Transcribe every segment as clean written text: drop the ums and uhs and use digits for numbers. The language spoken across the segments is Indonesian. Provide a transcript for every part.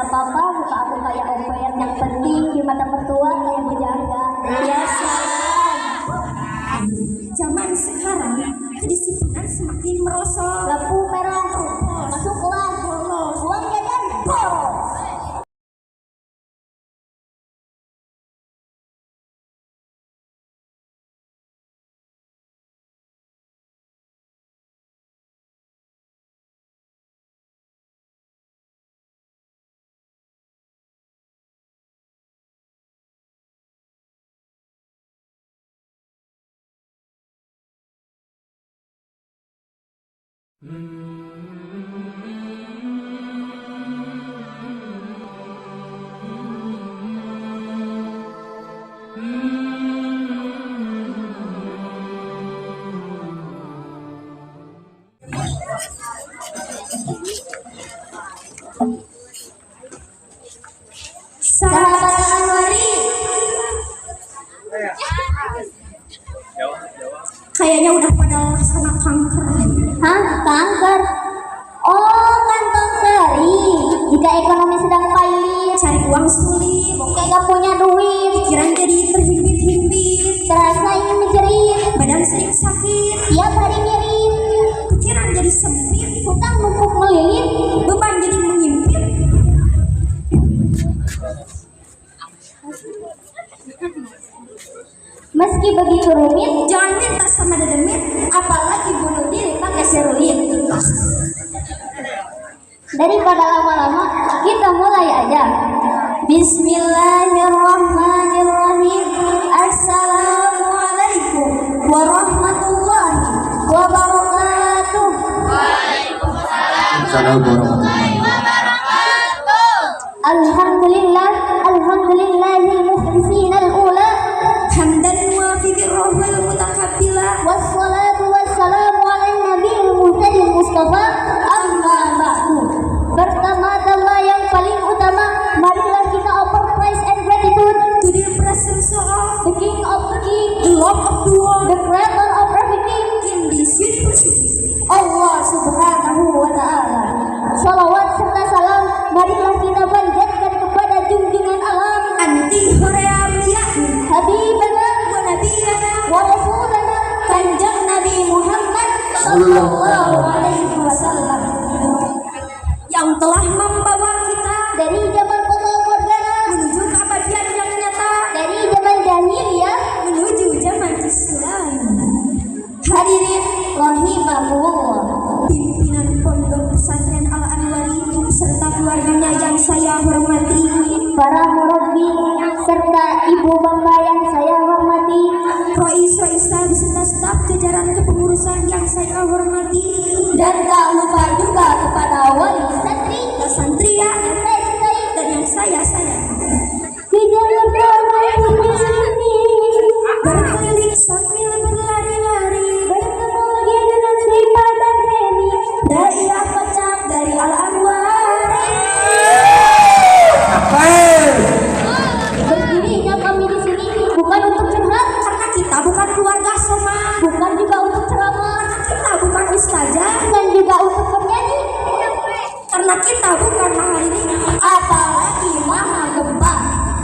apa-apa, muka aku kayak open. Yang penting di mata mertua kayak berjaga. Ya salam. Zaman sekarang kedisiplinan semakin merosot. Lampu merah, masuk kelas, uang jajan, bolos. Sahabat Anwari, kayaknya udah pada kena kanker. Hah? Kanker? Oh, kantong kering. Jika ekonomi sedang payah, Cari uang sulit, kayak gak punya duit, pikiran jadi terhimpit-himpit, terasa ingin menjerit, badan sering sakit, tiap hari mirip, pikiran jadi sempit, hutang numpuk melilit, beban jadi mengimpit. meski begitu rumit, Jangan minta sama dedemit, apalagi bunuh diri pakai serulit. daripada lama-lama kita mulai aja. Bismillahirrahmanirrahim. Assalamualaikum warahmatullahi Wabarakatuh. Alhamdulillah, alhamdulillahil mukhlisinal ula. hamdan wa fi birrahil mutakabbila. Wassalatu wassalamu ala nabiyil muhtadil mustafa. Amma ba'du. Pertama-tama yang paling utama, marilah kita offer praise and gratitude To the presence of the King of the King, the Lord of the world the Creator of everything, in this university. Allah Subhanahu wa Ta'ala. Salawat serta salam marilah kita panjatkan kepada junjungan alam, Anti hoream yakni Habibana wa nabiyana wa Rasulana, Kanjeng Nabi Muhammad sallallahu alaihi wasallam, yang telah membawa kita dari zaman kotor morgana, menuju keabadian yang nyata, dari zaman jahiliyah menuju zaman Islam. hadirin rahimakumullah. Pimpinan Pondok Pesantren Al Anwari serta keluarganya yang saya hormati, Para murabbi serta ibu bapak yang saya hormati, Rois Roisa beserta staf jajaran kepengurusan yang saya hormati, dan tak lupa juga kepada wali santri santria yang saya cintai, dan yang saya sayang. Berkeliling sambil berlari-lari, bertemu lagi dengan Syifa dan Heni. Daiah kocak dari Al Anwari. Berdirinya kami di sini bukan untuk curhat, Karena kita bukan keluarga Soma, bukan juga untuk ceramah, kita bukan ustazah, dan juga untuk bernyanyi, karena kita bukan mahalini, apalagi maha gempa.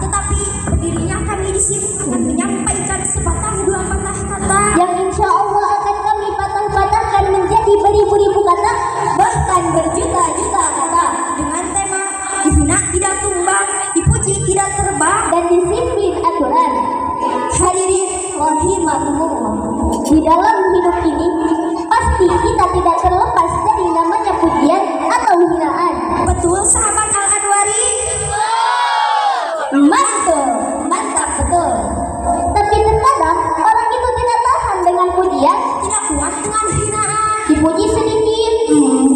tetapi berdirinya kami di sini akan menyampaikan sepatah dua patah kata, Yang insya Allah akan kami patah-patahkan menjadi beribu-ribu kata, bahkan berjuta-juta kata, dengan tema dihina tidak tumbang, dipuji tidak terbang. dan disiplin aturan. Hadirin rahimakumullah. Di dalam hidup ini pasti kita tidak terlepas dari namanya pujian atau hinaan. Betul sahabat Al Anwari? Mantul, mantap betul. Tapi terkadang orang itu tidak tahan dengan pujian, Tidak kuat dengan hinaan. dipuji sedikit,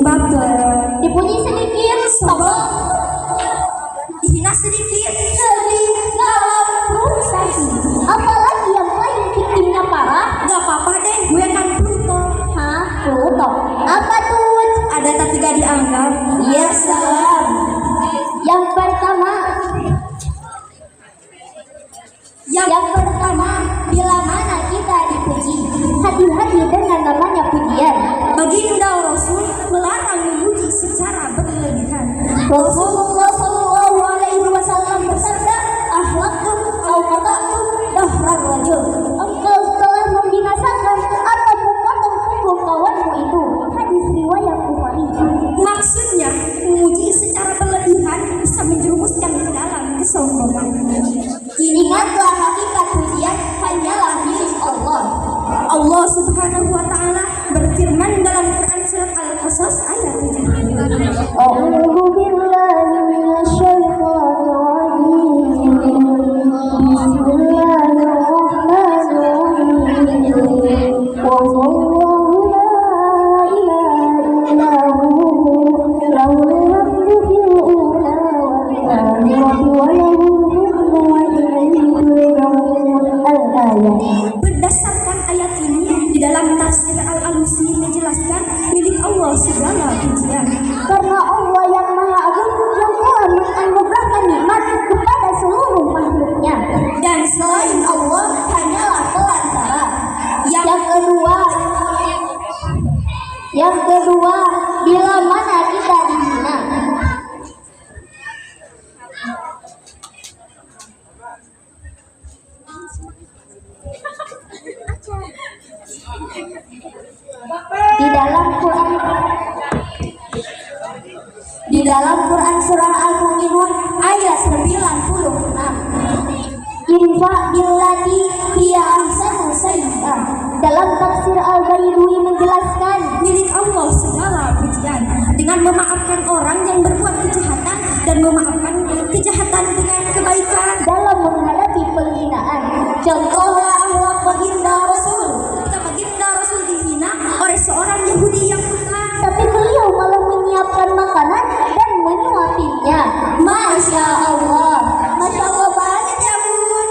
Bagus. dipuji sedikit, sombong, Dihina sedikit, sedih, galau, frustasi. Apalagi yang paling victimnya parah, gak apa-apa deh, gue kan Pluto. hah, Pluto. Apa tuh? Ada tapi gak dianggap. Ya salam. Yang pertama, bila mana kita dipuji, hati-hati dengan namanya pujian. Baginda Rasul melarang memuji secara berlebihan. Rasulullah sallallahu Ingatlah hakikat pujian hanyalah milik Allah. Allah Subhanahu wa taala berfirman dalam Quran surat Al-Qasas ayat 70. A'udzu billahi minasyaitonir rajim. Bismillahirrahmanirrahim. Wallahu la ilaha illa hu, lahul hamdu fil ula wal akhirati wa lahul hukmu wa ilayhi turja'un. Al-ayat. Berdasarkan ayat ini di dalam tafsir Al-Alusi menjelaskan milik Allah segala pujian. Karena Allah yang Maha Agung yang telah menganugerahkan nikmat kepada seluruh makhluknya. Dan selain Allah Hanyalah pelantara. yang Yang kedua, bila mana kita dihina. Di dalam Quran surah Al-Mu'minun ayat 96. Infaq billati hiya ahsanu sayyi'ah. Dalam tafsir Al-Baidui menjelaskan milik Allah segala pujian dengan memaafkan orang yang berbuat kejahatan dan memaafkan kejahatan dengan kebaikan. dalam menghadapi penghinaan. Contohlah akhlak baginda Rasul. Ketika baginda Rasul dihina oleh seorang Yahudi yang buta, Tapi beliau malah menyiapkan makanan dan menyuapinya. Masya Allah. Masya Allah banget ya bun.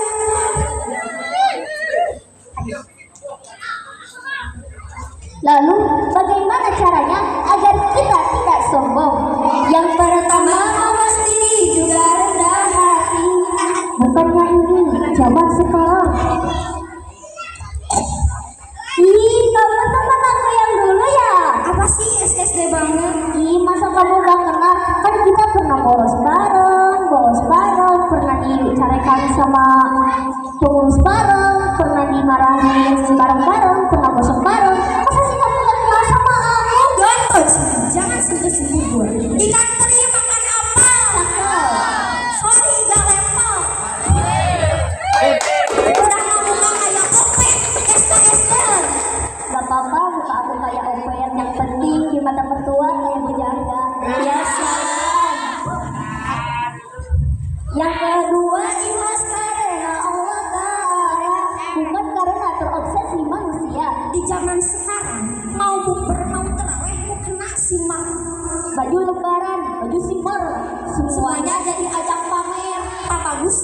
Lalu bagaimana caranya agar kita tidak sombong? Yang pertama, mawas diri juga rendah hati. bukannya ini zaman sekarang. Ih, kamu teman aku yang dulu ya? Apa sih SSD banget? Ih, masa kamu gak kenal? Kan kita pernah bolos bareng, pernah dicarikan sama pengurus bareng, pernah dimarahin bareng-bareng, pernah gosok bareng. Masa sih kamu gak kenal sama aku? Gatot, jangan sentuh-sentuh gue. Ikan teri makan apa? Sorry, gak level. Udah muka kayak kopek, Esther. Gak apa-apa, muka aku kayak oper. Yang penting di mata mertua kayak berjaga. Biasa. Yang kedua, ikhlas karena Allah Ta'ala, bukan karena terobsesi manusia. Di zaman sekarang, mau bukber, mau terawih, mau kena simak. Baju lebaran, baju simbol, semuanya jadi ajang pamer. Pak bagus.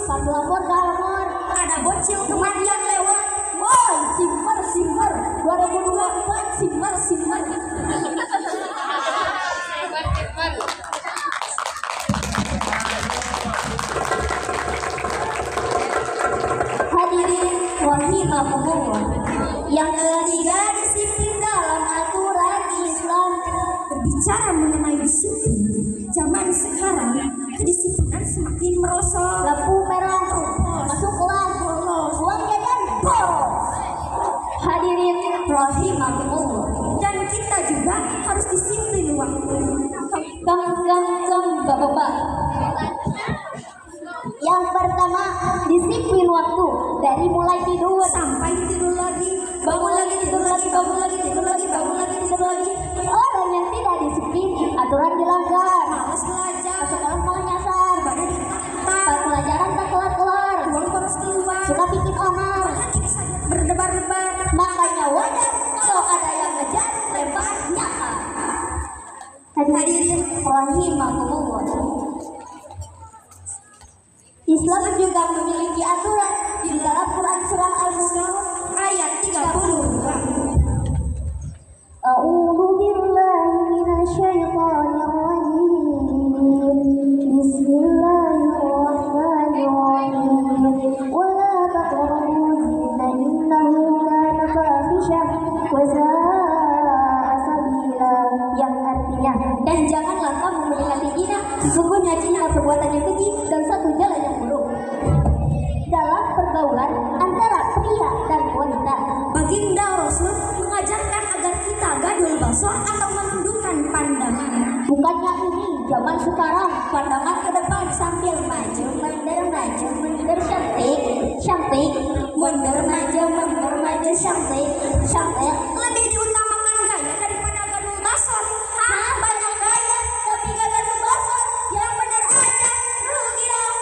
Pas lapor galmor, Ada bocil kematian lewat. woi simmer 2024 simmer. Hadirin rahimakumullah. Yang ketiga, disiplin dalam aturan Islam. Berbicara mengenai disiplin, zaman sekarang kedisiplinan semakin merosot. Lampu merah, masuk kelas, uang jajan, boros. Hadirin rahimakumullah. Dan kita juga harus disiplin waktu. Bapak. Yang pertama, disiplin waktu dari mulai tidur. Sampai tidur lagi, Bangun lagi, tidur lagi, bangun lagi, tidur lagi, bangun lagi, tidur lagi. Orang yang tidak disiplin, aturan dilanggar. males belajar, Sekarang malah nyasar. badan ditak-tak, Pas pelajaran tak kelar-kelar. uang terus keluar, Suka bikin onar. kita saja berdebar-debar. Makanya wajar kalau ada yang ngejar, lempar, nyakar. Hadirin rahimakumullah. Islam juga memiliki aturan di dalam Quran surah Al-Mu'minun Ayat 32. A'udzu billahi minasyaitonir rajim. Bismillahirrahmanirrahim. Wa la taqrabuz zina innahu kana fahishah wa sa'a sabila. Yang artinya, dan janganlah kamu mendekati zina, sesungguhnya zina perbuatan yang keji dan satu jalan yang buruk. Dalam pergaulan antara pria dan wanita, Baginda Rasul mengajarkan agar kita gadul basor atau menundukkan pandangan. bukannya ini zaman sekarang pandangan ke depan sambil maju mundur itu syarti Lebih diutamakan gaya daripada gadul basar. Hah, banyak gaya tapi gak gadul basar. Yang benar aja, rugi dong.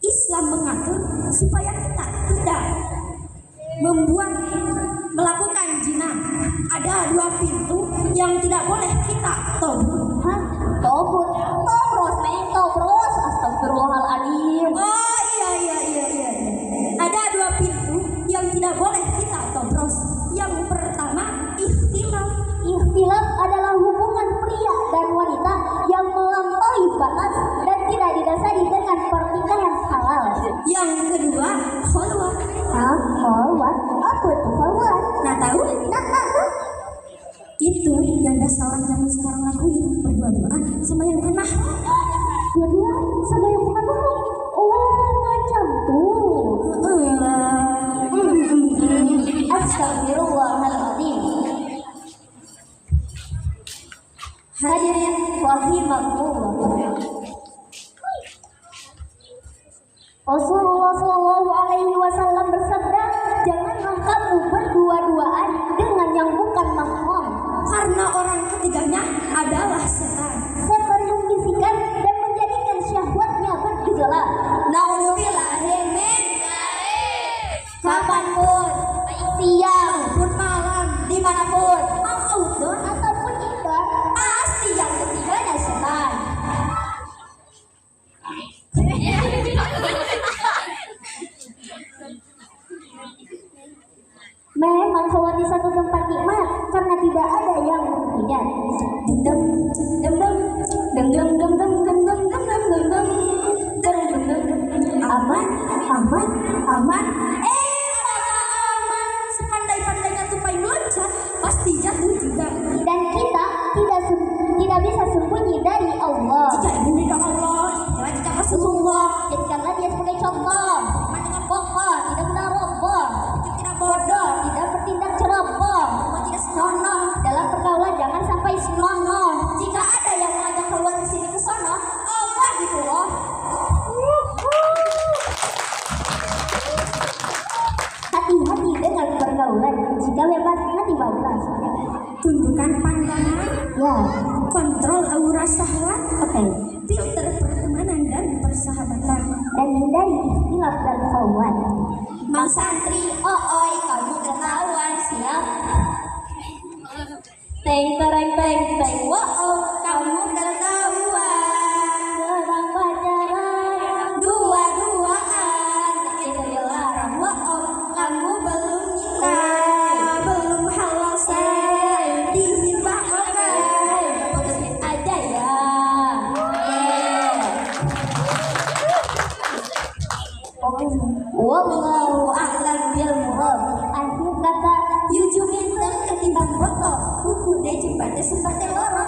Islam mengatur supaya kita tidak melakukan zina. Ada 2 pintu yang tidak boleh kita tobruk. Hah? Tobros, astagfirullahaladzim. Oh iya. Ada 2 pintu yang tidak boleh kita tobros. Yang pertama, ikhtilaf. Ikhtilaf adalah hubungan pria dan wanita yang melampaui batas dan tidak didasari dengan pernikahan halal. Yang kedua, khalwat. Hah? Khalwat? Apa itu khalwat? Nah tahu? Itu yang dasar orang zaman sekarang lakuin, berdua-duaan sama yang bukan mahram. Dua sama yang bukan mahram. Oh, macam tuh. Astagfirullahaladzim. Hadirin rahimakumullah. Rasulullah SAW bersabda, janganlah kamu berdua-duaan dengan yang bukan mahram, Karena orang ketiganya adalah setan. setan membisikkan dan menjadikan syahwatnya bergejolak. Nauzubillahimin. Kapanpun, baik siang Pun malam, dimanapun, mau outdoor ataupun indoor, pasti yang ketiganya setan. Memang sholat di satu tempat nikmat karena tidak ada yang merugikan. Dem dem dem dem dem dem dem dem dem dem dem dem dem dem dem dem dem. aman. Apa aman? Sepandai-pandainya tupai meloncat, pasti jatuh juga. Dan kita tidak bisa sembunyi dari Allah. Jika ingin ridho Allah, ikutilah jejak Rasulullah. Jadikanlah dia sebagai contoh. Beriman dengan Kokoh, tidak mudah roboh, berpikir tidak bodoh, tidak bertindak ceroboh. semua tidak senonoh. Dalam pergaulan jangan sampai senonoh. Jika ada yang mengajak keluar ke sini ke sana, Allah gitu loh. Hati-hati dengan pergaulan. Jika bebas hati bablas. Tundukkan pandangan, Ya, kontrol aura syahwat, oke. filter pertemanan dan persahabatan. Dan hindari ikhtilaf dan khalwat. Mang santri, oi, kamu ketahuan siap. Teng tereng teng teng. Wow, kamu ketahuan. Sedang pacaran. Dua-duaan, itu dilarang. Wow, kamu belum nikah, belum halal say, dihibah makan, putusin aja ya. Wallahu a'lam bil murad. Akhir kata Yuju bintang ketimbang botol, buku deh jembatan seperti lorong.